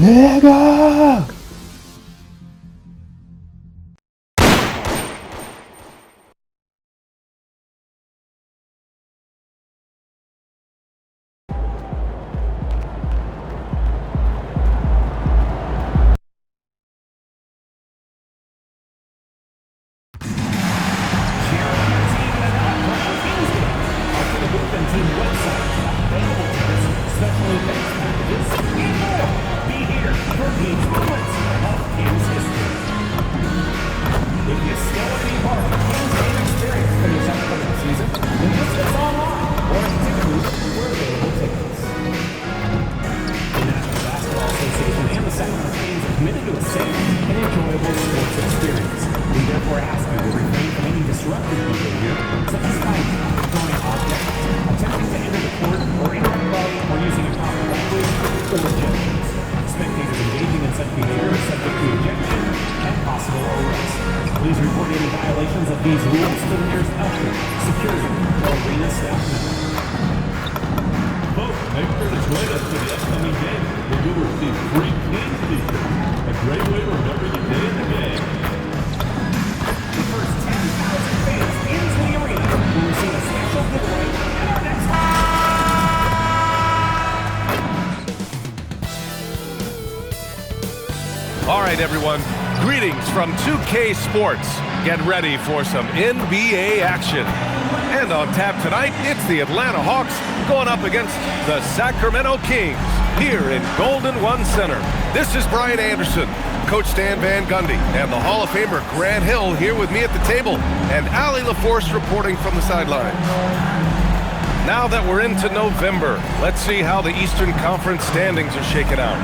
내가 Please report any violations of these rules to the nearest outfit, security, or arena staff member. Folks, make sure to join us for the upcoming game where you'll receive free Kings t-shirts. A great way to remember the day in the game. The first 10,000 fans into the arena will receive a special giveaway in our next All right, everyone. Greetings from 2K Sports. Get ready for some NBA action. And on tap tonight, it's the Atlanta Hawks going up against the Sacramento Kings here in Golden One Center. This is Brian Anderson, Coach Stan Van Gundy, and the Hall of Famer Grant Hill here with me at the table, and Allie LaForce reporting from the sidelines. Now that we're into November, let's see how the Eastern Conference standings are shaking out.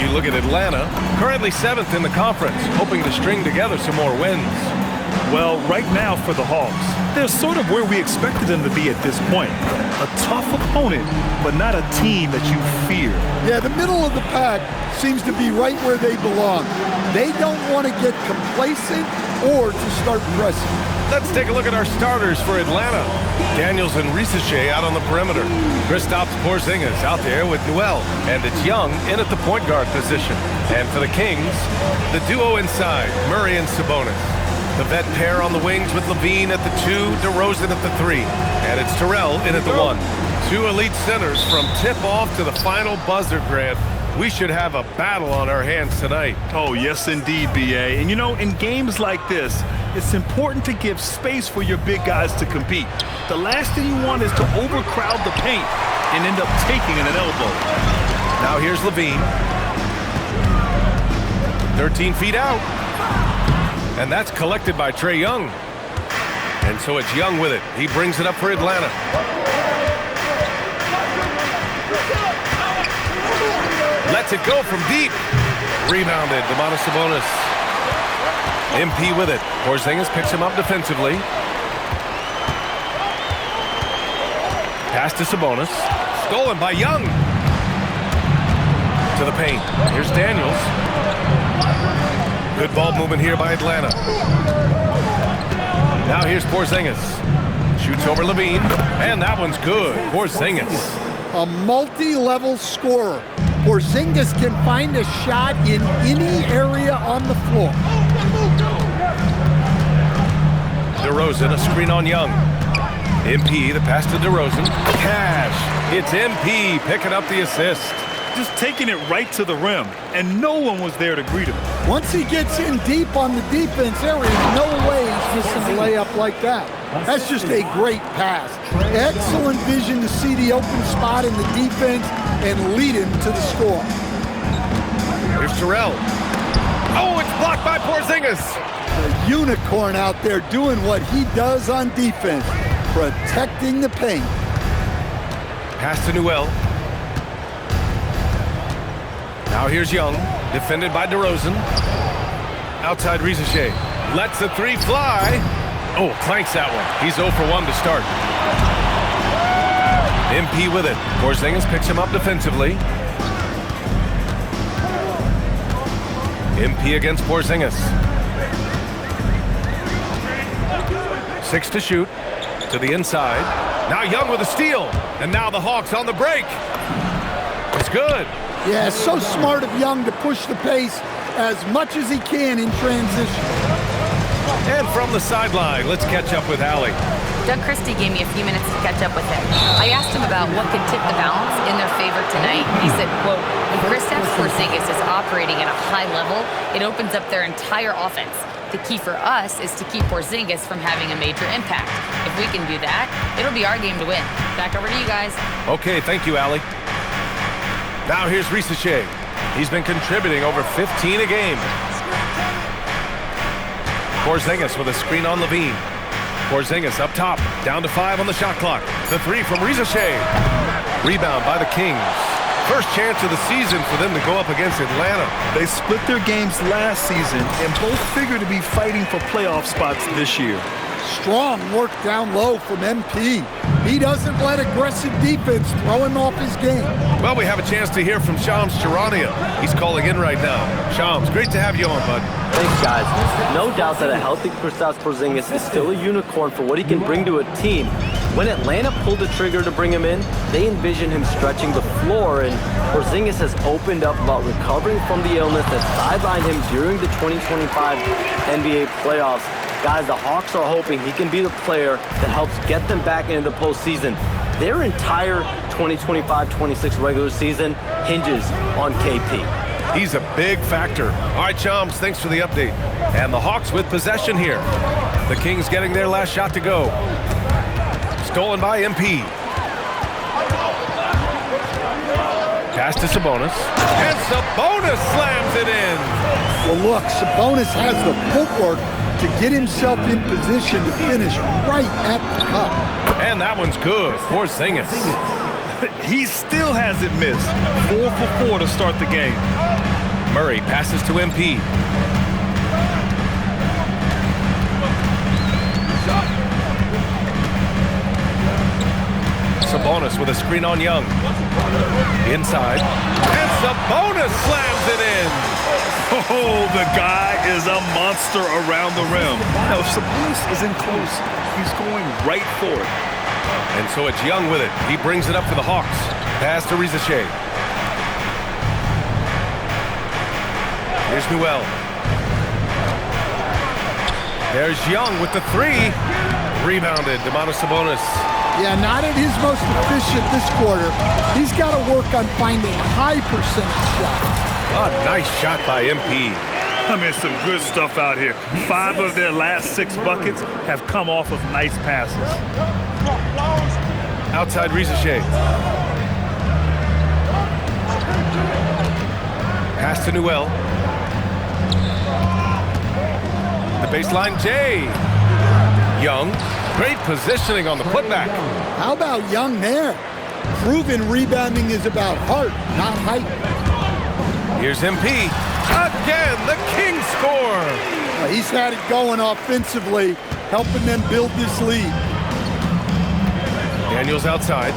You look at Atlanta, currently 7th in the conference, hoping to string together some more wins. Well, right now for the Hawks, they're sort of where we expected them to be at this point. A tough opponent, but not a team that you fear. Yeah, the middle of the pack seems to be right where they belong. They don't want to get complacent or to start pressing. Let's take a look at our starters for Atlanta. Daniels and Risache out on the perimeter. Kristaps Porzingis out there with Noel. And it's Young in at the point guard position. And for the Kings, the duo inside, Murray and Sabonis. The vet pair on the wings with Levine at the 2, DeRozan at the 3. And it's Terrell in at the 1. Two elite centers from tip-off to the final buzzer, Grant. We should have a battle on our hands tonight. Oh, yes, indeed, B.A. And, you know, in games like this, it's important to give space for your big guys to compete. The last thing you want is to overcrowd the paint and end up taking an elbow. Now here's Levine. 13 feet out. And that's collected by Trae Young. And so it's Young with it. He brings it up for Atlanta. Lets it go from deep. Rebounded, Domantas Sabonis. MP with it. Porzingis picks him up defensively. Pass to Sabonis. Stolen by Young. To the paint. Here's Daniels. Good ball movement here by Atlanta. Now here's Porzingis. Shoots over Levine. And that one's good. Porzingis. A multi-level scorer. Porzingis can find a shot in any area on the floor. DeRozan, a screen on Young. MP, the pass to DeRozan. Cash. It's MP picking up the assist. Just taking it right to the rim, and no one was there to greet him. Once he gets in deep on the defense, there is no way he's missing a layup like that. That's just a great pass. Excellent vision to see the open spot in the defense and lead him to the score. Here's Terrell. Oh, it's blocked by Porzingis. The unicorn out there doing what he does on defense, protecting the paint. Pass to Noel. Now here's Young, defended by DeRozan. Outside Risache. Lets the 3 fly. Oh, clanks that one. He's 0 for 1 to start. MP with it. Porzingis picks him up defensively. MP against Porzingis. 6 to shoot. To the inside. Now Young with a steal. And now the Hawks on the break. It's good. Yeah, so smart of Young to push the pace as much as he can in transition. And from the sideline, let's catch up with Allie. Doug Christie gave me a few minutes to catch up with him. I asked him about what could tip the balance in their favor tonight. He said, quote, when Kristaps Porzingis is operating at a high level, it opens up their entire offense. The key for us is to keep Porzingis from having a major impact. If we can do that, it'll be our game to win. Back over to you guys. Okay, thank you, Allie. Now here's Risache. He's been contributing over 15 a game. Porzingis with a screen on Levine. Porzingis up top, down to 5 on the shot clock. The 3 from Risache. Rebound by the Kings. First chance of the season for them to go up against Atlanta. They split their games last season and both figure to be fighting for playoff spots this year. Strong work down low from MP. He doesn't let aggressive defense throw him off his game. Well, we have a chance to hear from Shams Charania. He's calling in right now. Shams, great to have you on, bud. Thanks, guys. No doubt that a healthy Kristaps Porzingis is still a unicorn for what he can bring to a team. When Atlanta pulled the trigger to bring him in, they envisioned him stretching the floor, and Porzingis has opened up about recovering from the illness that sidelined him during the 2025 NBA playoffs. Guys, the Hawks are hoping he can be the player that helps get them back into the postseason. Their entire 2025-26 regular season hinges on KP. He's a big factor. All right, Chums, thanks for the update. And the Hawks with possession here. The Kings getting their last shot to go. Stolen by MP. Pass to Sabonis. And Sabonis slams it in. Well, look, Sabonis has the footwork to get himself in position to finish right at the cup. And that one's good. Porzingis. He still hasn't missed. 4 for 4 to start the game. Murray passes to MP. Sabonis with a screen on Young. Inside. And Sabonis slams it in. Oh, the guy is a monster around the rim. Now, if Sabonis isn't close, he's going right for it. And so it's Young with it. He brings it up for the Hawks. Pass to Risache. Here's Newell. There's Young with the 3. Rebounded. Domantas Sabonis. Yeah, not at his most efficient this quarter. He's got to work on finding high percentage shots. A nice shot by MP. I mean, some good stuff out here. 5 of their last 6 buckets have come off of nice passes. Outside Risache. Pass to Newell. The baseline, Jay. Young. Great positioning on the putback. How about Young there? Proven rebounding is about heart, not height. Here's MP. Again, the Kings score. He's had it going offensively, helping them build this lead. Daniels outside.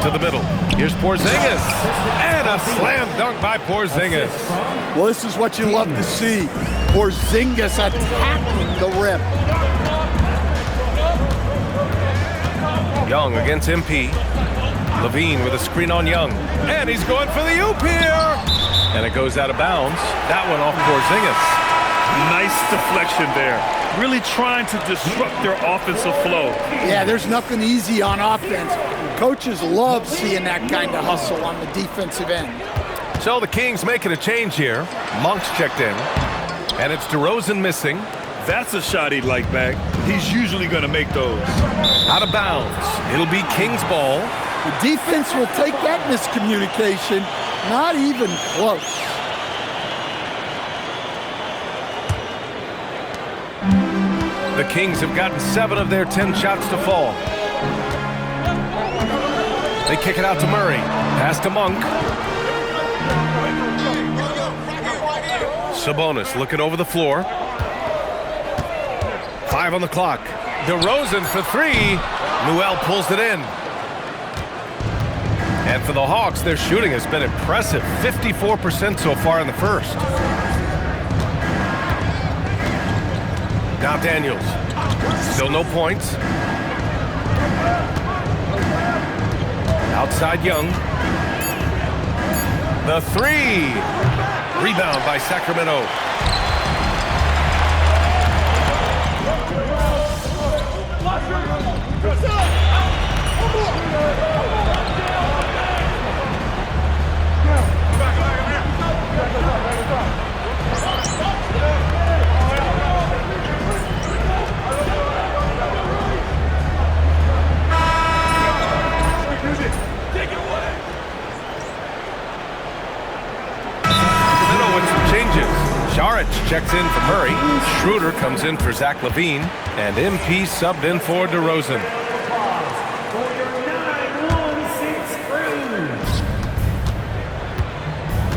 To the middle. Here's Porzingis. And a slam dunk by Porzingis. Well, this is what you love to see. Porzingis attacking the rim. Young against MP. Levine with a screen on Young. And he's going for the oop here. And it goes out of bounds. That one off Porzingis. Nice deflection there. Really trying to disrupt their offensive flow. Yeah, there's nothing easy on offense. Coaches love seeing that kind of hustle on the defensive end. So the Kings making a change here. Monk's checked in. And it's DeRozan missing. That's a shot he'd like back. He's usually going to make those. Out of bounds. It'll be Kings ball. The defense will take that miscommunication. Not even close. The Kings have gotten 7 of their 10 shots to fall. They kick it out to Murray. Pass to Monk. Sabonis looking over the floor. 5 on the clock. DeRozan for 3. Newell pulls it in. And for the Hawks, their shooting has been impressive. 54% so far in the first. Now Daniels. Still no points. Outside Young. The three. Rebound by Sacramento. Checks in for Murray. Schroeder comes in for Zach LaVine. And MP subbed in for DeRozan.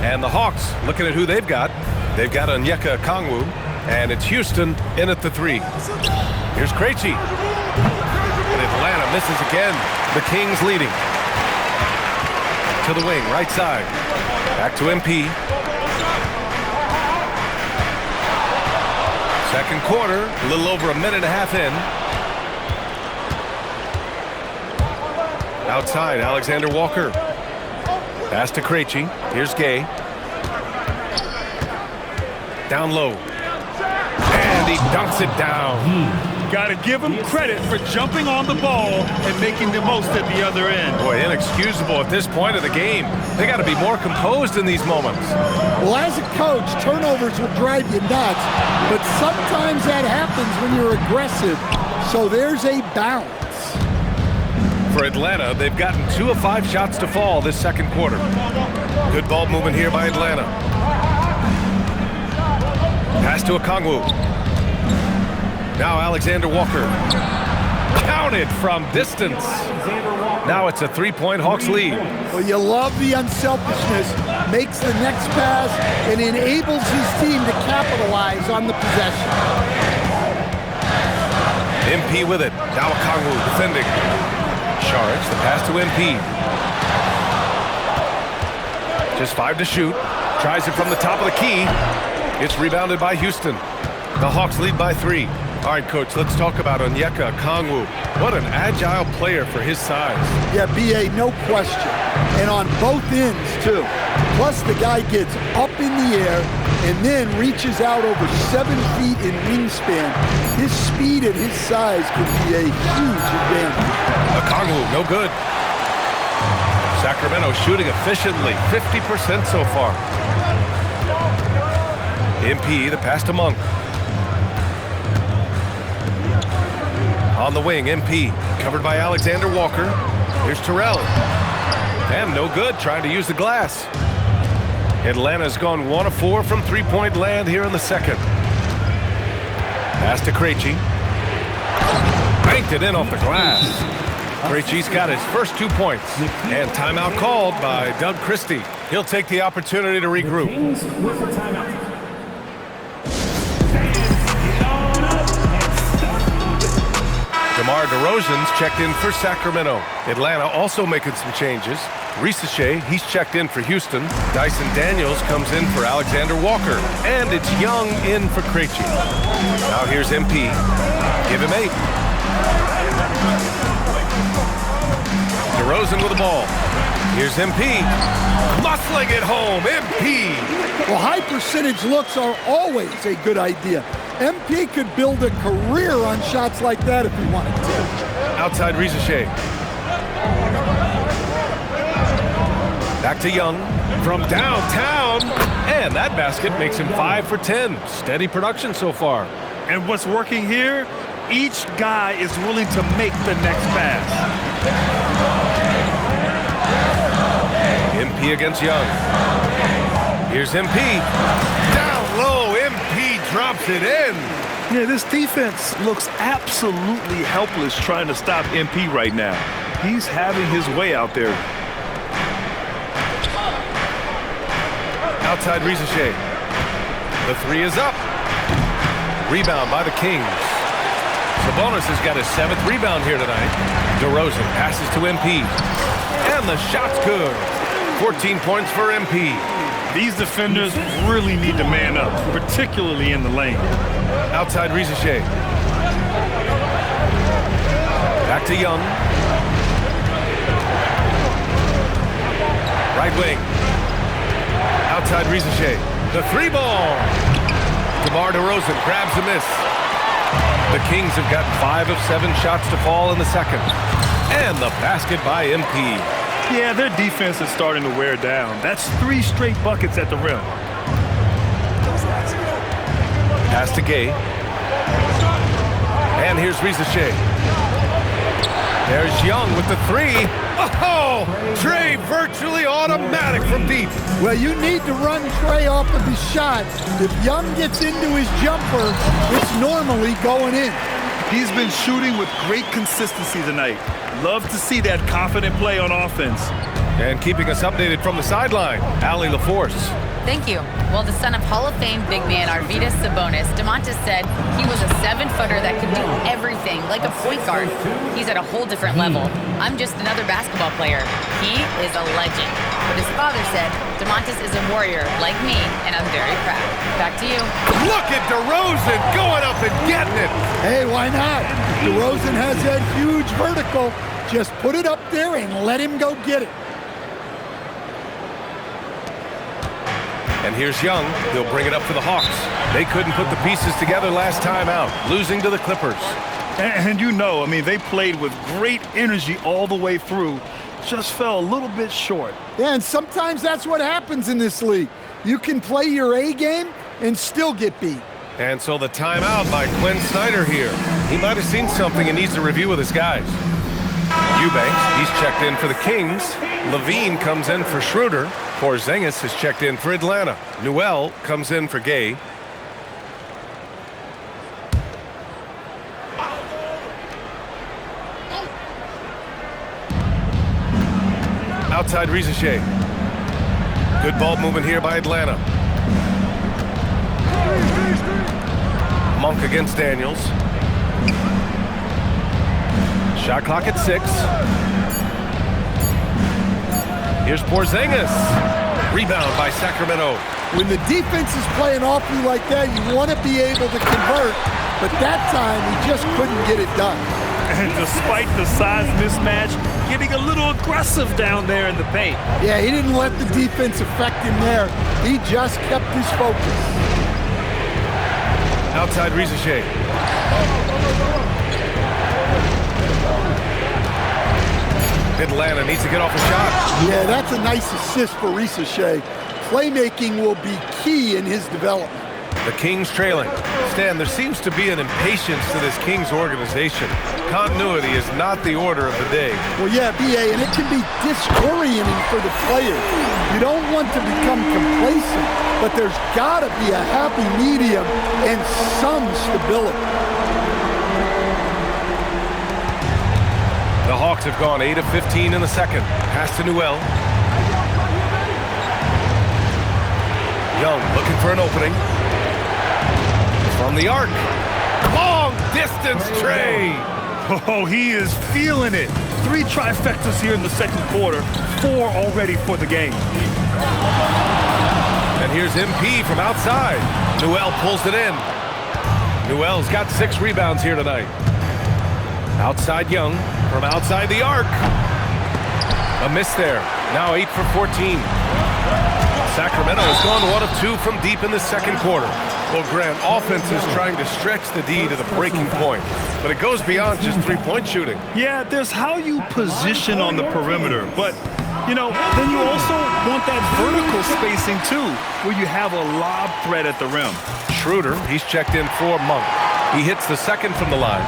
And the Hawks, looking at who they've got. They've got Onyeka Okongwu. And it's Houston in at the three. Here's Krejci. And Atlanta misses again. The Kings leading. To the wing, right side. Back to MP. Second quarter, a little over a minute and a half in. Outside, Alexander Walker. Pass to Krejci. Here's Gay. Down low. And he dunks it down. Got to give him credit for jumping on the ball and making the most at the other end. Boy, inexcusable at this point of the game. They got to be more composed in these moments. Well, as a coach, turnovers will drive you nuts, but sometimes that happens when you're aggressive. So there's a balance. For Atlanta, they've gotten 2 of 5 shots to fall this second quarter. Good ball movement here by Atlanta. Pass to Okongwu. Now Alexander Walker. Counted from distance. Now it's a 3-point Hawks lead. Well, you love the unselfishness. Makes the next pass and enables his team to capitalize on the possession. MP with it. Now Okongwu defending. Shards, the pass to MP. Just 5 to shoot. Tries it from the top of the key. It's rebounded by Houston. The Hawks lead by 3. All right, Coach, let's talk about Onyeka Okongwu. What an agile player for his size. Yeah, B.A., no question. And on both ends, too. Plus, the guy gets up in the air and then reaches out over 7 feet in wingspan. His speed and his size could be a huge advantage. Okongwu, no good. Sacramento shooting efficiently, 50% so far. MP, the pass to Monk. On the wing, MP, covered by Alexander Walker. Here's Terrell. And no good, trying to use the glass. Atlanta's gone 1 of 4 from 3-point land here in the second. Pass to Krejci. Banked it in off the glass. Krejci's got his first 2 points. And timeout called by Doug Christie. He'll take the opportunity to regroup. DeMar DeRozan's checked in for Sacramento. Atlanta also making some changes. Ricochet, he's checked in for Houston. Dyson Daniels comes in for Alexander Walker. And it's Young in for Krejci. Now here's MP. Give him 8. DeRozan with the ball. Here's MP. Muscling it home. MP. Well, high percentage looks are always a good idea. MP could build a career on shots like that if he wanted to. Outside Ricochet. Back to Young from downtown. And that basket makes him 5 for 10. Steady production so far. And what's working here, each guy is willing to make the next pass. MP against Young. Here's MP. Down low, MP drops it in. Yeah, this defense looks absolutely helpless trying to stop MP right now. He's having his way out there. Outside Ricochet. The 3 is up. Rebound by the Kings. Sabonis has got his 7th rebound here tonight. DeRozan passes to MP. And the shot's good. 14 points for MP. These defenders really need to man up, particularly in the lane. Outside Ricochet. Back to Young. Right wing. Outside Rizachet. The three ball. DeMar DeRozan grabs a miss. The Kings have gotten 5 of 7 shots to fall in the second. And the basket by MP. Yeah, their defense is starting to wear down. That's 3 straight buckets at the rim. Pass to Gay. And here's Rizachet. There's Young with the three. Oh, Trey virtually automatic from deep. Well, you need to run Trey off of his shot. If Young gets into his jumper, it's normally going in. He's been shooting with great consistency tonight. Love to see that confident play on offense. And keeping us updated from the sideline, Allie LaForce. Thank you. Well, the son of Hall of Fame big man Arvydas Sabonis, DeMontis said he was a 7-footer that could do everything, like a point guard. He's at a whole different level. I'm just another basketball player. He is a legend. But his father said, DeMontis is a warrior like me, and I'm very proud. Back to you. Look at DeRozan going up and getting it. Hey, why not? DeRozan has that huge vertical. Just put it up there and let him go get it. And here's Young. He'll bring it up for the Hawks. They couldn't put the pieces together last time out, losing to the Clippers. And you know, I mean, they played with great energy all the way through. Just fell a little bit short. Yeah, and sometimes that's what happens in this league. You can play your A game and still get beat. And so the timeout by Quinn Snyder here. He might have seen something and needs to review with his guys. Eubanks, he's checked in for the Kings. Levine comes in for Schroeder. Porzingis has checked in for Atlanta. Newell comes in for Gay. Outside Rizachet. Good ball movement here by Atlanta. Monk against Daniels. Shot clock at 6. Here's Porzingis. Rebound by Sacramento. When the defense is playing off you like that, you want to be able to convert, but that time he just couldn't get it done. And despite the size mismatch, getting a little aggressive down there in the paint. Yeah, he didn't let the defense affect him there. He just kept his focus. Outside Rizachet. Atlanta needs to get off a shot. Yeah, that's a nice assist for Rizachet. Playmaking will be key in his development. The Kings trailing. Stan, there seems to be an impatience to this Kings organization. Continuity is not the order of the day. Well, yeah, B.A., and it can be disorienting for the players. You don't want to become complacent, but there's got to be a happy medium and some stability. The Hawks have gone 8 of 15 in the second. Pass to Newell. Young looking for an opening. From the arc. Long distance Trey. Oh, he is feeling it. 3 trifectas here in the second quarter. 4 already for the game. And here's MP from outside. Newell pulls it in. Newell's got 6 rebounds here tonight. Outside Young from outside the arc. A miss there. Now 8 for 14. Sacramento has gone 1 of 2 from deep in the second quarter. Well, Grant, offense is trying to stretch the D to the breaking point, but it goes beyond just 3-point shooting. Yeah, there's how you position on the perimeter, but, you know, then you also want that vertical spacing, too, where you have a lob threat at the rim. Schroeder, he's checked in for Monk. He hits the second from the line.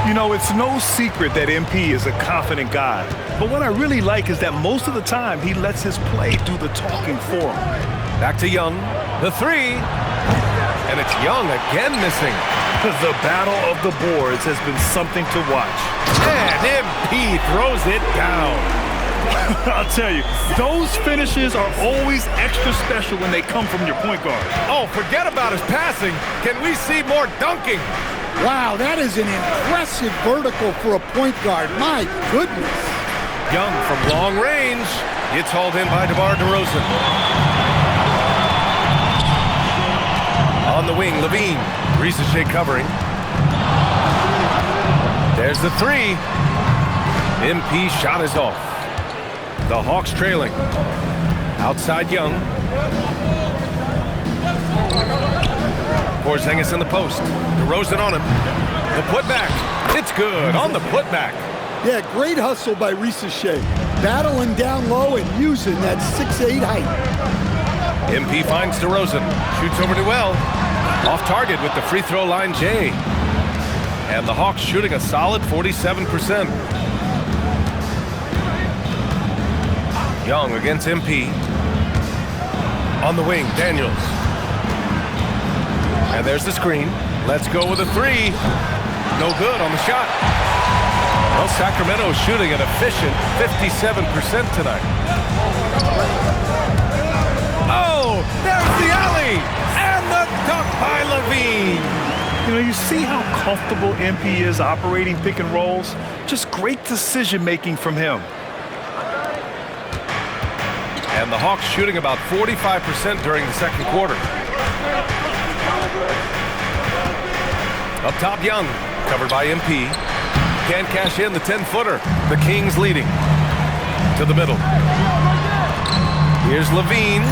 You know, it's no secret that MP is a confident guy, but what I really like is that most of the time he lets his play do the talking for him. Back to Young, the 3. And it's Young again missing. The battle of the boards has been something to watch. And MP throws it down. I'll tell you, those finishes are always extra special when they come from your point guard. Oh, forget about his passing. Can we see more dunking? Wow, that is an impressive vertical for a point guard. My goodness. Young from long range. It's hauled in by DeMar DeRozan. On the wing, Levine. Rizachet covering. There's the 3. MP shot is off. The Hawks trailing. Outside Young. Porzingis in the post. DeRozan on him. The putback. It's good on the putback. Yeah, great hustle by Ricochet. Battling down low and using that 6'8" height. MP finds DeRozan. Shoots over to Well. Off target with the free throw line, Jay. And the Hawks shooting a solid 47%. Young against MP. On the wing, Daniels. And there's the screen. Let's go with a three. No good on the shot. Well, Sacramento is shooting an efficient 57% tonight. Oh, there's the alley! And the dunk by Levine! You know, you see how comfortable MP is operating pick and rolls? Just great decision-making from him. And the Hawks shooting about 45% during the second quarter. Up top, Young, covered by MP. Can't cash in the 10-footer. The Kings leading. To the middle. Here's Levine.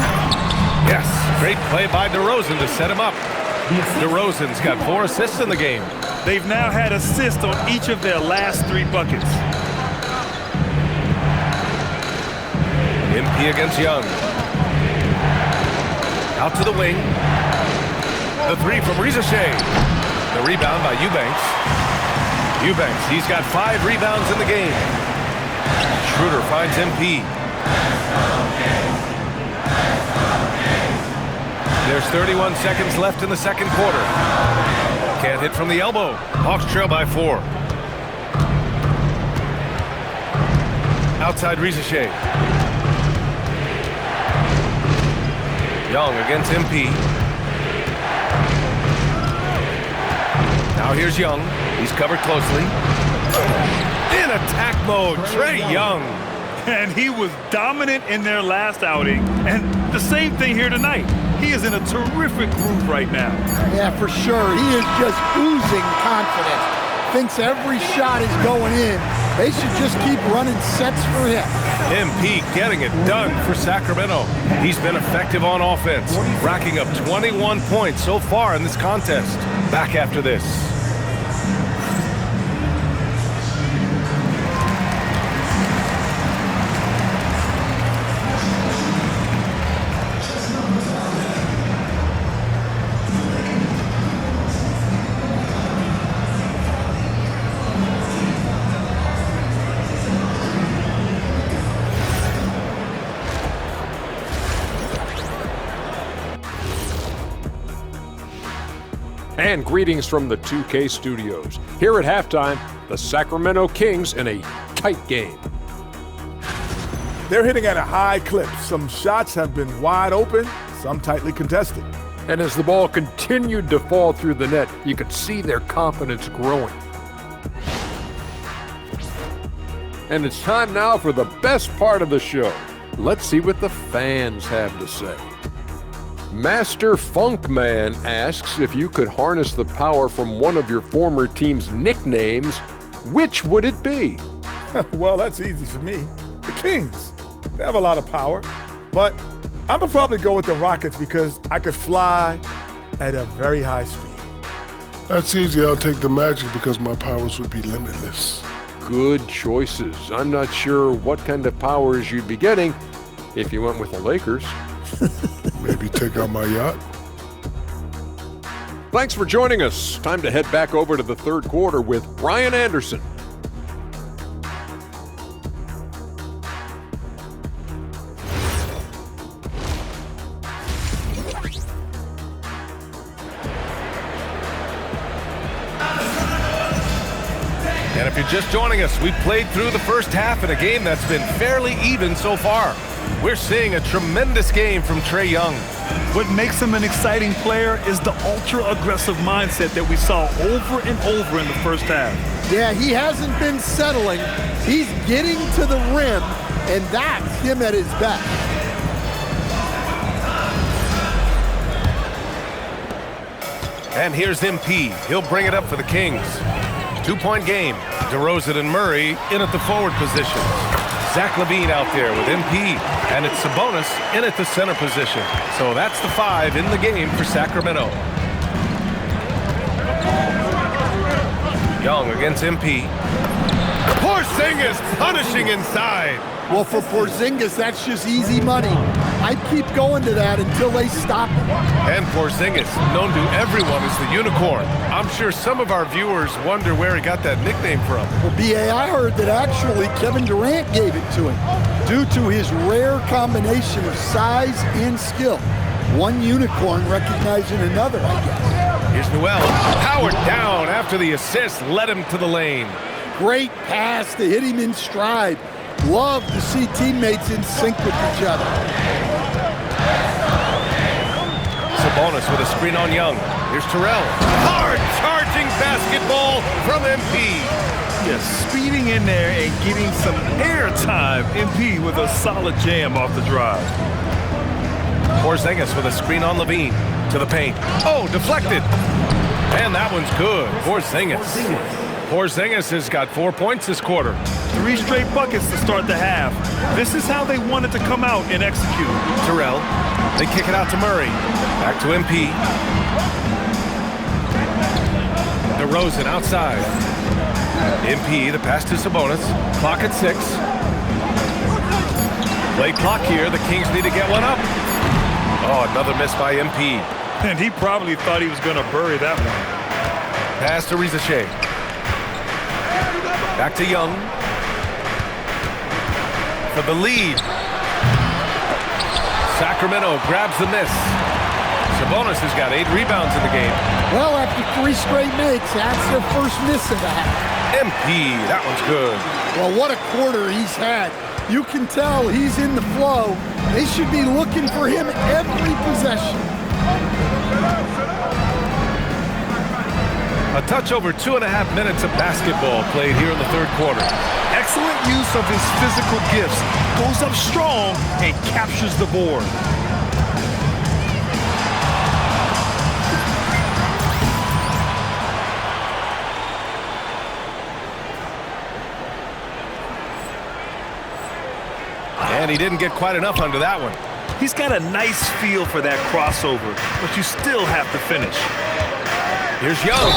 Yes, great play by DeRozan to set him up. DeRozan's got 4 assists in the game. They've now had assists on each of their last 3 buckets. MP against Young. Out to the wing. The three from Ricochet. The rebound by Eubanks. Eubanks, he's got 5 rebounds in the game. Schroeder finds MP. There's 31 seconds left in the second quarter. Can't hit from the elbow. Hawks trail by 4. Outside Ricochet. Young against MP. Now here's Young. He's covered closely. In attack mode, Trae Young. And he was dominant in their last outing. And the same thing here tonight. He is in a terrific groove right now. Yeah, for sure. He is just oozing confidence. Thinks every shot is going in. They should just keep running sets for him. MP getting it done for Sacramento. He's been effective on offense, racking up 21 points so far in this contest. Back after this. And greetings from the 2K studios. Here at halftime, the Sacramento Kings in a tight game. They're hitting at a high clip. Some shots have been wide open, some tightly contested. And as the ball continued to fall through the net, you could see their confidence growing. And it's time now for the best part of the show. Let's see what the fans have to say. Master Funkman asks if you could harness the power from one of your former team's nicknames, which would it be? Well, that's easy for me. The Kings. They have a lot of power. But I'm going to probably go with the Rockets because I could fly at a very high speed. That's easy. I'll take the Magic because my powers would be limitless. Good choices. I'm not sure what kind of powers you'd be getting if you went with the Lakers. Maybe take out my yacht. Thanks for joining us. Time to head back over to the third quarter with Brian Anderson. And if you're just joining us, we played through the first half in a game that's been fairly even so far. We're seeing a tremendous game from Trae Young. What makes him an exciting player is the ultra-aggressive mindset that we saw over and over in the first half. Yeah, he hasn't been settling. He's getting to the rim, and that's him at his best. And here's MP. He'll bring it up for the Kings. 2-point game. DeRozan and Murray in at the forward position. Zach LaVine out there with MP, and it's Sabonis in at the center position. So that's the 5 in the game for Sacramento. Young against MP. Porzingis punishing inside. Well, for Porzingis, that's just easy money. I'd keep going to that until they stop him. And Porzingis, known to everyone as the unicorn. I'm sure some of our viewers wonder where he got that nickname from. Well, B.A., I heard that actually Kevin Durant gave it to him due to his rare combination of size and skill. One unicorn recognizing another, I guess. Here's Noel. Powered down after the assist led him to the lane. Great pass to hit him in stride. Love to see teammates in sync with each other. Sabonis with a screen on Young. Here's Terrell. Hard charging basketball from MP. Yes, speeding in there and getting some air time. MP with a solid jam off the drive. Porzingis with a screen on Levine. To the paint. Oh, deflected. And that one's good. Porzingis has got 4 points this quarter. 3 straight buckets to start the half. This is how they wanted to come out and execute. Terrell. They kick it out to Murray. Back to MP. DeRozan outside. MP, the pass to Sabonis. Clock at 6. Play clock here. The Kings need to get one up. Oh, another miss by MP. And he probably thought he was going to bury that one. Pass to Rizachet. Back to Young. For the lead. Sacramento grabs the miss. Sabonis has got 8 rebounds in the game. Well, after 3 straight makes, that's their first miss of the half. MP, that one's good. Well, what a quarter he's had. You can tell he's in the flow. They should be looking for him every possession. A touch over 2.5 minutes of basketball played here in the third quarter. Excellent use of his physical gifts. Goes up strong and captures the board. And he didn't get quite enough under that one. He's got a nice feel for that crossover, but you still have to finish. Here's Young.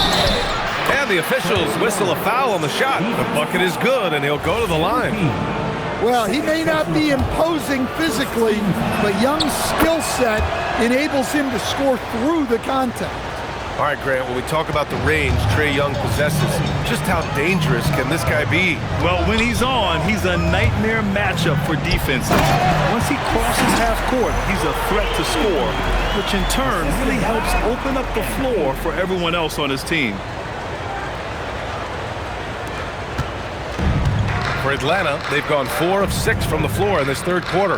And the officials whistle a foul on the shot. The bucket is good, and he'll go to the line. Well, he may not be imposing physically, but Young's skill set enables him to score through the contact. All right, Grant, when we talk about the range Trae Young possesses, just how dangerous can this guy be? Well, when he's on, he's a nightmare matchup for defenses. Once he crosses half court, he's a threat to score, which in turn really helps open up the floor for everyone else on his team. For Atlanta, they've gone 4 of 6 from the floor in this third quarter.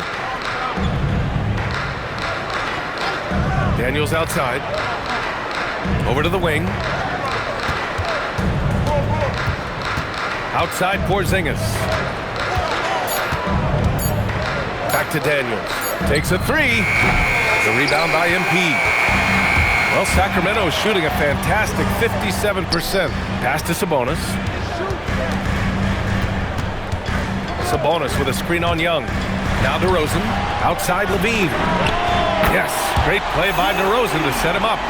Daniels outside. Over to the wing. Outside Porzingis. Back to Daniels. Takes a 3. The rebound by MP. Well, Sacramento is shooting a fantastic 57%. Pass to Sabonis. Sabonis with a screen on Young. Now DeRozan. Outside Levine. Yes, great play by DeRozan to set him up.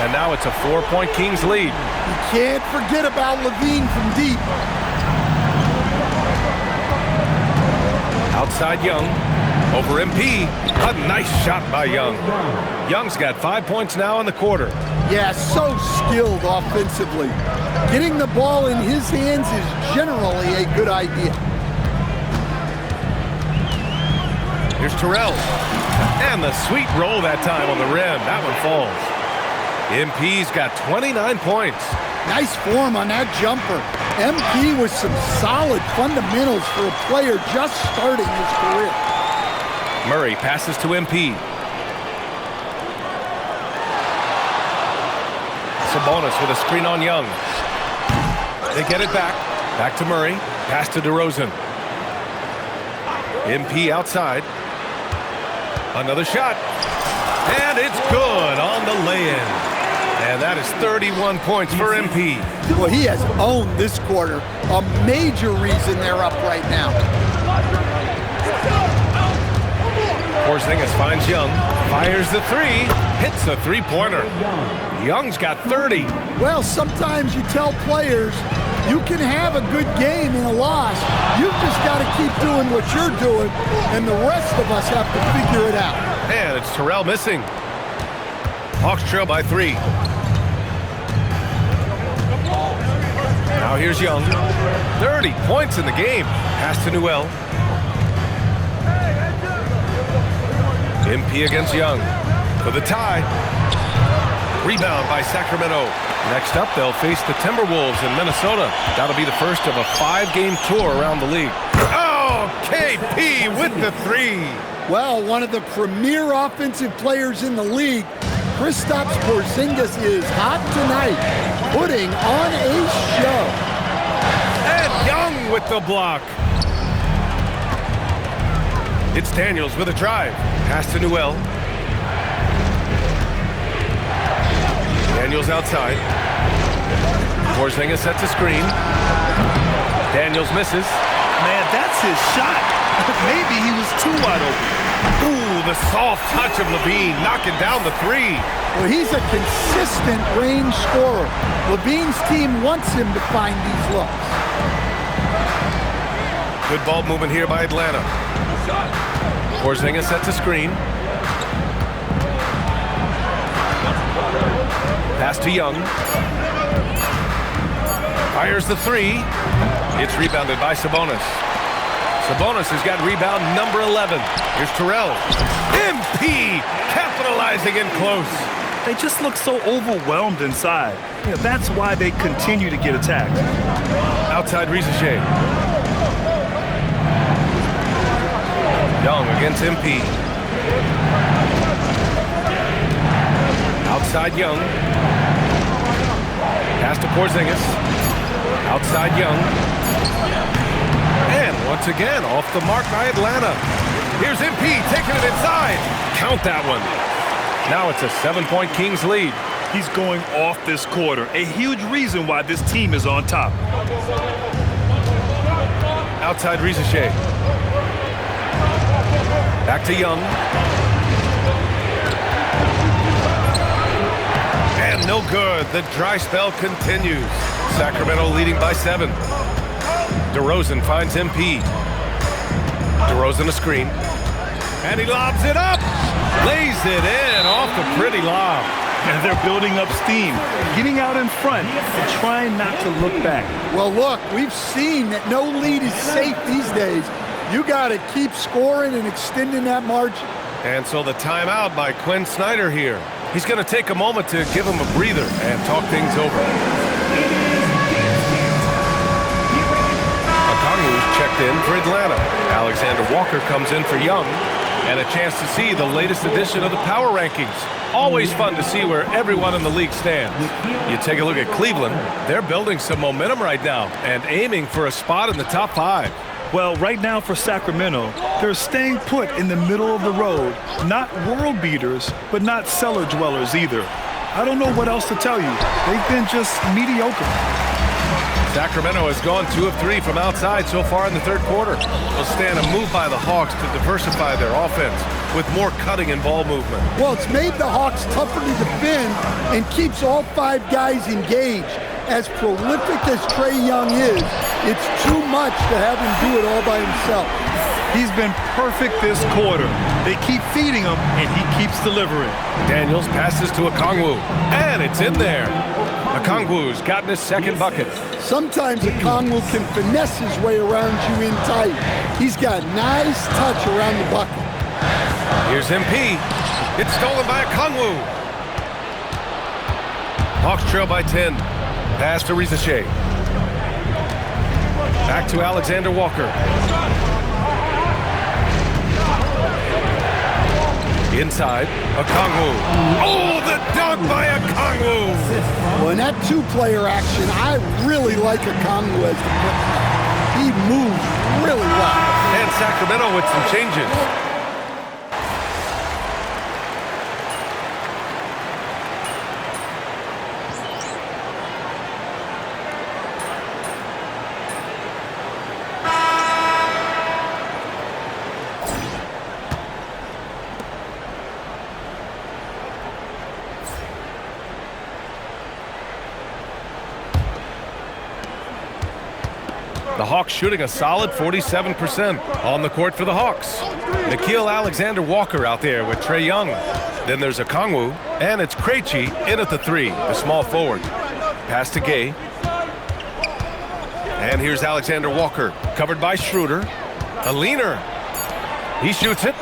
And now it's a 4-point Kings lead. You can't forget about Levine from deep. Outside Young. Over MP. A nice shot by Young. Young's got 5 points now in the quarter. Yeah, so skilled offensively. Getting the ball in his hands is generally a good idea. Here's Terrell. And the sweet roll that time on the rim. That one falls. MP's got 29 points. Nice form on that jumper. MP with some solid fundamentals for a player just starting his career. Murray passes to MP. Sabonis with a screen on Young. They get it back. Back to Murray. Pass to DeRozan. MP outside. Another shot. And it's good on the lay-in. And that is 31 points for MP. Well, he has owned this quarter. A major reason they're up right now. Porzingis finds Young, fires the three, hits a three-pointer. Young's got 30. Well, sometimes you tell players you can have a good game in a loss. You've just got to keep doing what you're doing, and the rest of us have to figure it out. And it's Terrell missing. Hawks trail by 3. Now here's Young. 30 points in the game. Pass to Newell. MP against Young for the tie. Rebound by Sacramento. Next up, they'll face the Timberwolves in Minnesota. That'll be the first of a 5-game tour around the league. Oh, KP with the 3. Well, one of the premier offensive players in the league, Kristaps Porzingis, is hot tonight, putting on a show. And Young with the block. It's Daniels with a drive. Pass to Newell. Daniels outside. Porzingis sets a screen. Daniels misses. Man, that's his shot. Maybe he was too wide open. Ooh, the soft touch of Levine knocking down the 3. Well, he's a consistent range scorer. Levine's team wants him to find these looks. Good ball movement here by Atlanta. Porzingis sets a screen. Pass to Young. Fires the 3. It's rebounded by Sabonis. Sabonis has got rebound number 11. Here's Terrell. MP capitalizing in close. They just look so overwhelmed inside. Yeah, that's why they continue to get attacked. Outside Rizachet. Young against MP. Outside Young. Pass to Porzingis. Outside Young. And once again, off the mark by Atlanta. Here's MP taking it inside. Count that one. Now it's a 7-point Kings lead. He's going off this quarter. A huge reason why this team is on top. Outside Rizachet. Back to Young. And no good. The dry spell continues. Sacramento leading by 7. DeRozan finds MP. DeRozan a screen. And he lobs it up. Lays it in off the pretty lob. And they're building up steam, getting out in front and trying not to look back. Well, look, we've seen that no lead is safe these days. You got to keep scoring and extending that margin. And so the timeout by Quinn Snyder here. He's going to take a moment to give him a breather and talk things over. Okongwu's checked in for Atlanta. Alexander Walker comes in for Young. And a chance to see the latest edition of the power rankings. Always fun to see where everyone in the league stands. You take a look at Cleveland. They're building some momentum right now and aiming for a spot in the top 5. Well, right now for Sacramento, they're staying put in the middle of the road. Not world beaters, but not cellar dwellers either. I don't know what else to tell you. They've been just mediocre. Sacramento has gone 2 of 3 from outside so far in the third quarter. Will stand a move by the Hawks to diversify their offense with more cutting and ball movement. Well, it's made the Hawks tougher to defend and keeps all 5 guys engaged. As prolific as Trae Young is, it's too much to have him do it all by himself. He's been perfect this quarter. They keep feeding him, and he keeps delivering. Daniels passes to Okongwu, and it's in there. Okongwu's gotten his second bucket. Sometimes Okongwu can finesse his way around you in tight. He's got nice touch around the bucket. Here's MP. It's stolen by Okongwu. Hawks trail by 10. Pass to Rizachet. Back to Alexander Walker. Inside, Okongwu. Oh, the dunk by Okongwu! Well, in that 2-player action, I really like Okongwu as the player. He moves really well. And Sacramento with some changes. The Hawks shooting a solid 47%. On the court for the Hawks, Nickeil Alexander-Walker out there with Trae Young. Then there's Okongwu, and it's Krejci in at the 3, the small forward. Pass to Gay. And here's Alexander-Walker, covered by Schroeder. A leaner. He shoots it.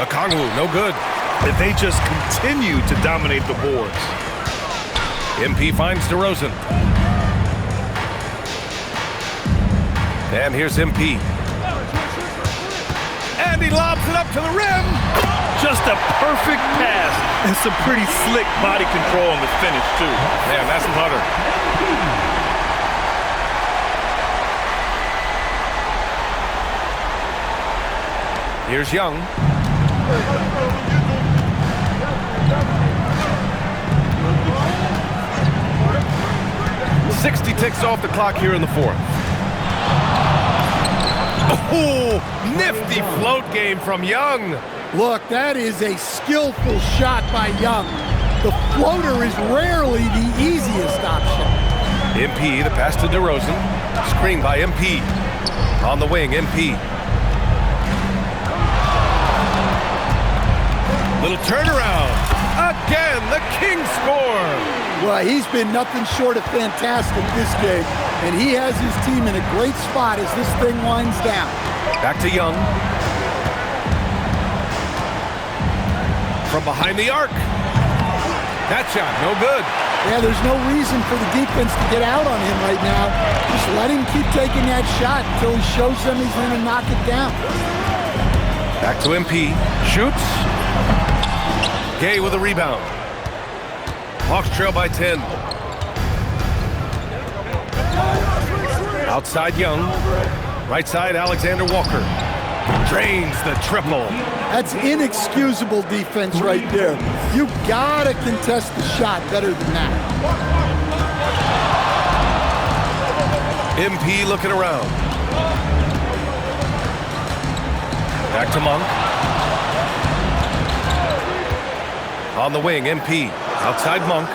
Okongwu, no good. If they just continue to dominate the boards. MP finds DeRozan. And here's MP. And he lobs it up to the rim. Just a perfect pass and some pretty slick body control on the finish, too. Man, that's butter. Here's Young. .60 ticks off the clock here in the 4th. Oh, nifty float game from Young. Look, that is a skillful shot by Young. The floater is rarely the easiest option. MP, the pass to DeRozan. Screen by MP. On the wing, MP. Little turnaround. Again, the Kings score. Well, he's been nothing short of fantastic this game, and he has his team in a great spot as this thing winds down. Back to Young. From behind the arc. That shot, no good. Yeah, there's no reason for the defense to get out on him right now. Just let him keep taking that shot until he shows them he's going to knock it down. Back to MP. Shoots. Gay with a rebound. Hawks trail by 10. Outside Young. Right side Alexander-Walker. Drains the triple. That's inexcusable defense right there. You gotta contest the shot better than that. MP looking around. Back to Monk. On the wing, MP. Outside Monk.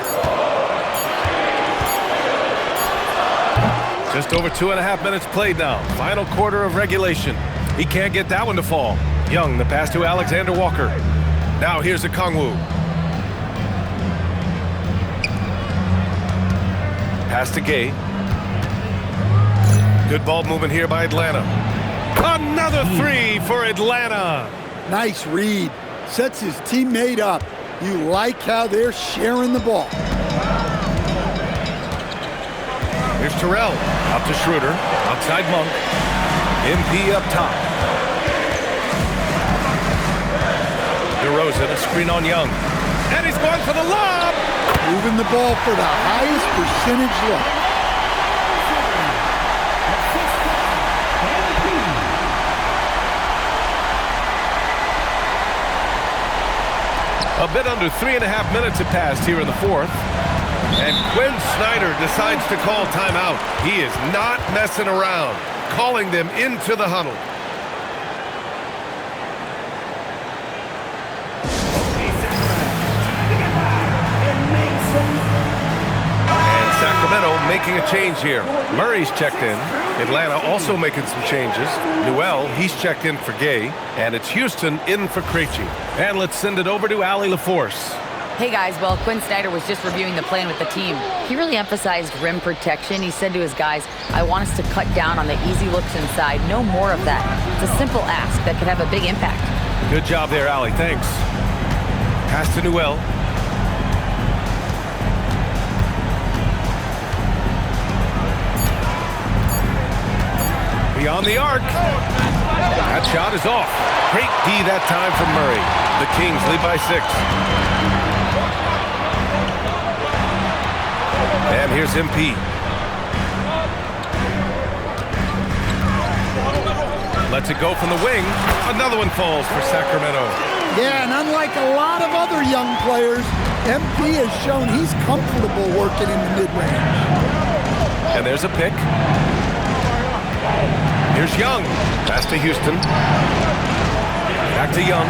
Just over 2.5 minutes played now. Final quarter of regulation. He can't get that one to fall. Young, the pass to Alexander-Walker. Now here's Okongwu. Pass to Gay. Good ball movement here by Atlanta. Another 3 for Atlanta. Nice read. Sets his teammate up. You like how they're sharing the ball. Here's Terrell. Out to Schroeder. Outside Monk. MP up top. DeRozan, a screen on Young. And he's going for the lob. Moving the ball for the highest percentage look. A bit under 3.5 minutes have passed here in the 4th. And Quinn Snyder decides to call timeout. He is not messing around, calling them into the huddle. And Sacramento making a change here. Murray's checked in. Atlanta also making some changes. Newell, he's checked in for Gay. And it's Houston in for Krejci. And let's send it over to Allie LaForce. Hey guys, well, Quinn Snyder was just reviewing the plan with the team. He really emphasized rim protection. He said to his guys, I want us to cut down on the easy looks inside. No more of that. It's a simple ask that could have a big impact. Good job there, Allie. Thanks. Pass to Newell. Beyond the arc. That shot is off. Great D that time from Murray. The Kings lead by 6. And here's MP. Lets it go from the wing. Another one falls for Sacramento. Yeah, and unlike a lot of other young players, MP has shown he's comfortable working in the mid-range. And there's a pick. Here's Young. Pass to Houston. Back to Young.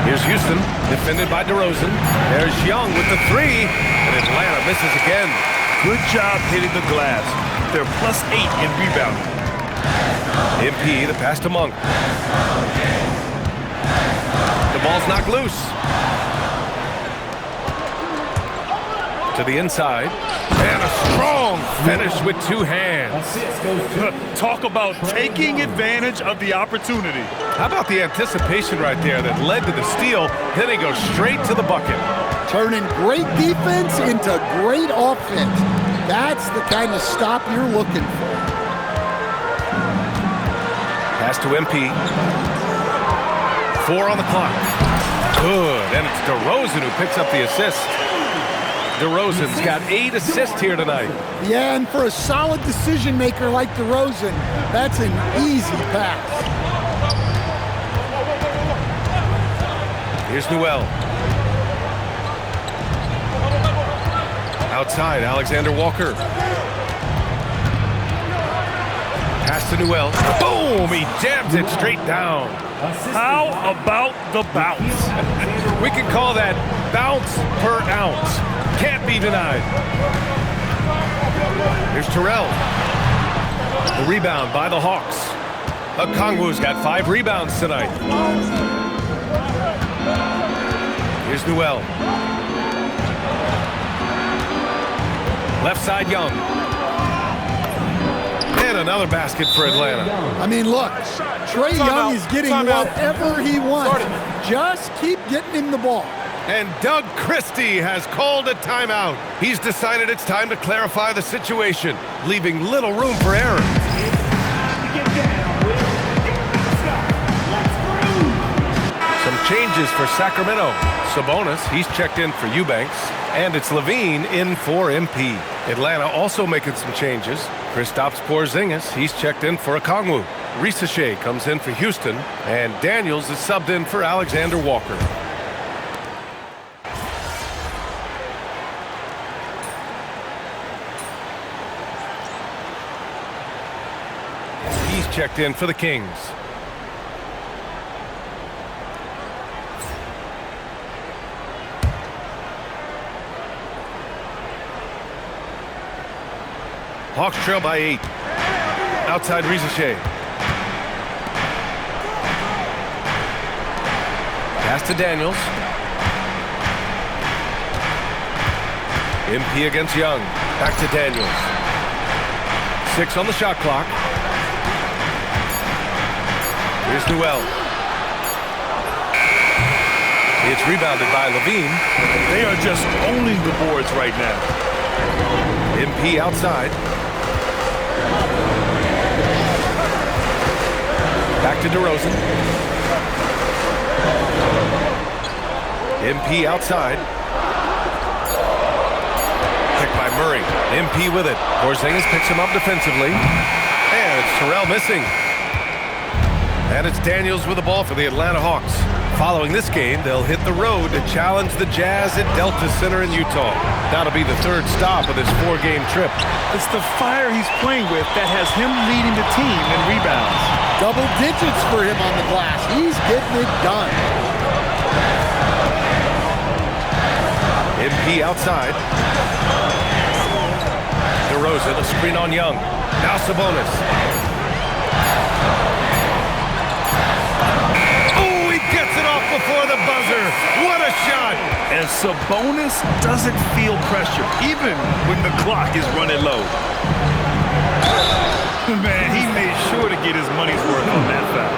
Here's Here's Houston, defended by DeRozan. There's Young with the three, and Atlanta misses again. Good job hitting the glass. They're +8 in rebounding. MP, the pass to Monk. The ball's knocked loose. To the inside. And a strong finish with two hands. Talk about taking advantage of the opportunity. How about the anticipation right there that led to the steal? Then he goes straight to the bucket. Turning great defense into great offense. That's the kind of stop you're looking for. Pass to MP. 4 on the clock. Good. And it's DeRozan who picks up the assist. DeRozan's got 8 assists here tonight. Yeah, and for a solid decision maker like DeRozan, that's an easy pass. Here's Newell. Outside, Alexander Walker. Pass to Newell. Boom! He jams it straight down. How about the bounce? We can call that bounce per ounce. Can't be denied. Here's Terrell. The rebound by the Hawks. Okongwu's got 5 rebounds tonight. Here's Newell. Left side, Young. And another basket for Atlanta. I mean, look, Trae Young is getting whatever he wants. Just keep getting him the ball. And Doug Christie has called a timeout. He's decided it's time to clarify the situation, leaving little room for error. Some changes for Sacramento. Sabonis, he's checked in for Eubanks. And it's Levine in for MP. Atlanta also making some changes. Kristaps Porzingis, he's checked in for Okongwu. Risachet comes in for Houston. And Daniels is subbed in for Alexander Walker. He's checked in for the Kings. Hawks trail by 8. Outside Risachet. Pass to Daniels. MP against Young. Back to Daniels. 6 on the shot clock. Here's Newell. It's rebounded by Levine. They are just owning the boards right now. MP outside. Back to DeRozan. MP outside. Picked by Murray. MP with it. Porzingis picks him up defensively. And it's Terrell missing. And it's Daniels with the ball for the Atlanta Hawks. Following this game, they'll hit the road to challenge the Jazz at Delta Center in Utah. That'll be the 3rd stop of this 4-game trip. It's the fire he's playing with that has him leading the team in rebounds. Double digits for him on the glass. He's getting it done. MP outside. DeRozan, a screen on Young. Now Sabonis. Oh, he gets it off before the buzzer. What a shot. And Sabonis doesn't feel pressure, even when the clock is running low. Man, he made sure to get his money's worth on that foul.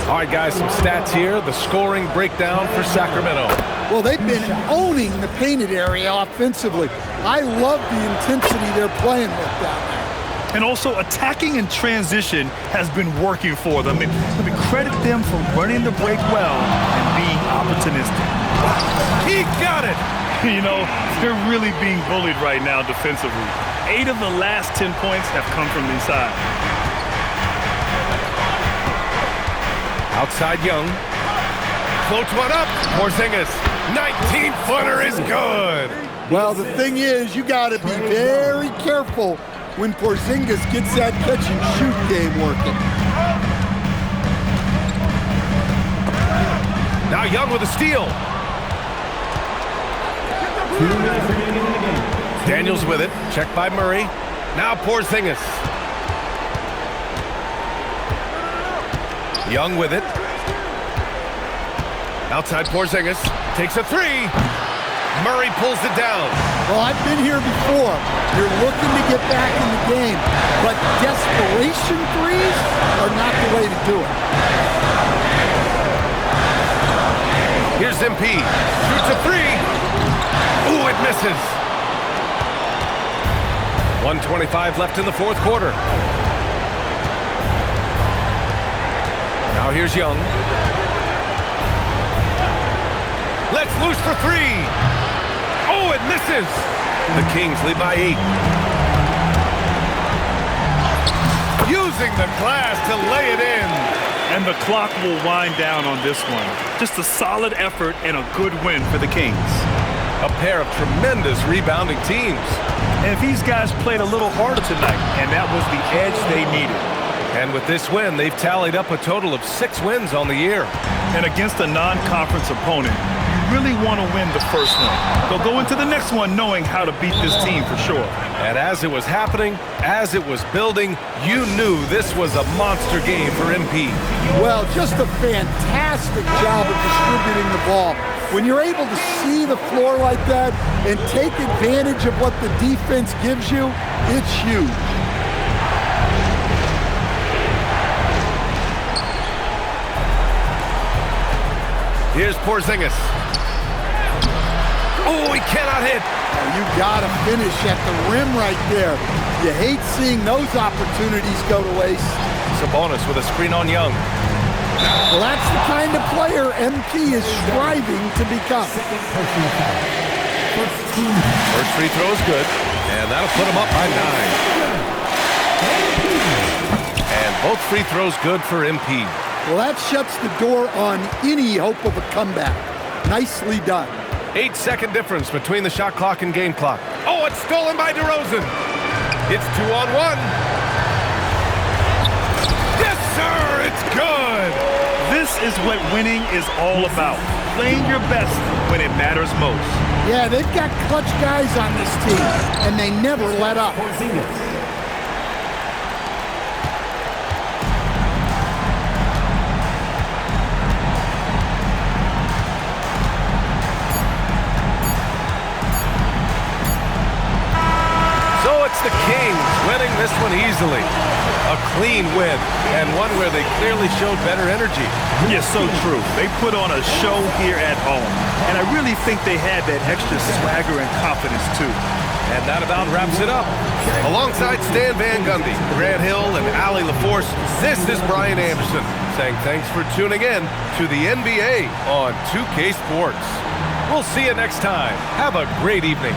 All right, guys, some stats here. The scoring breakdown for Sacramento. Well, they've been owning the painted area offensively. I love the intensity they're playing with down there. And also, attacking in transition has been working for them. Let me credit them for running the break well and being opportunistic. He got it! You know, they're really being bullied right now defensively. 8 of the last 10 points have come from inside. Outside Young. Floats one up. Porzingis. 19-footer is good. Well, the thing is, you got to be very careful when Porzingis gets that catch-and-shoot game working. Now Young with a steal. 2 minutes remaining in the game. Daniels with it. Checked by Murray. Now Porzingis. Young with it. Outside Porzingis. Takes a three. Murray pulls it down. Well, I've been here before. You're looking to get back in the game, but desperation threes are not the way to do it. Here's MP. Shoots a three. Ooh, it misses. 1:25 left in the fourth quarter. Now here's Young. Let's loose for three. Oh, it misses. The Kings lead by 8. Using the glass to lay it in. And the clock will wind down on this one. Just a solid effort and a good win for the Kings. A pair of tremendous rebounding teams. And these guys played a little harder tonight, and that was the edge they needed. And with this win, they've tallied up a total of 6 wins on the year. And against a non-conference opponent, you really want to win the first one. They'll go into the next one knowing how to beat this team for sure. And as it was happening, as it was building, you knew this was a monster game for MP. Well, just a fantastic job of distributing the ball. When you're able to see the floor like that and take advantage of what the defense gives you, it's huge. Here's Porzingis. Oh, he cannot hit. You gotta finish at the rim right there. You hate seeing those opportunities go to waste. Sabonis with a screen on Young. Well, that's the kind of player MP is striving to become. First free throw is good, and that'll put him up by 9. And both free throws good for MP. Well, that shuts the door on any hope of a comeback. Nicely done. 8-second difference between the shot clock and game clock. Oh, it's stolen by DeRozan. It's 2-on-1. Yes, sir, it's good. This is what winning is all about. Playing your best when it matters most. Yeah, they've got clutch guys on this team, and they never let up. The Kings winning this one easily. A clean win, and one where they clearly showed better energy. Yeah, so true. They put on a show here at home, and I really think they had that extra swagger and confidence, too. And that about wraps it up. Alongside Stan Van Gundy, Grant Hill, and Allie LaForce, this is Brian Anderson saying thanks for tuning in to the NBA on 2K Sports. We'll see you next time. Have a great evening.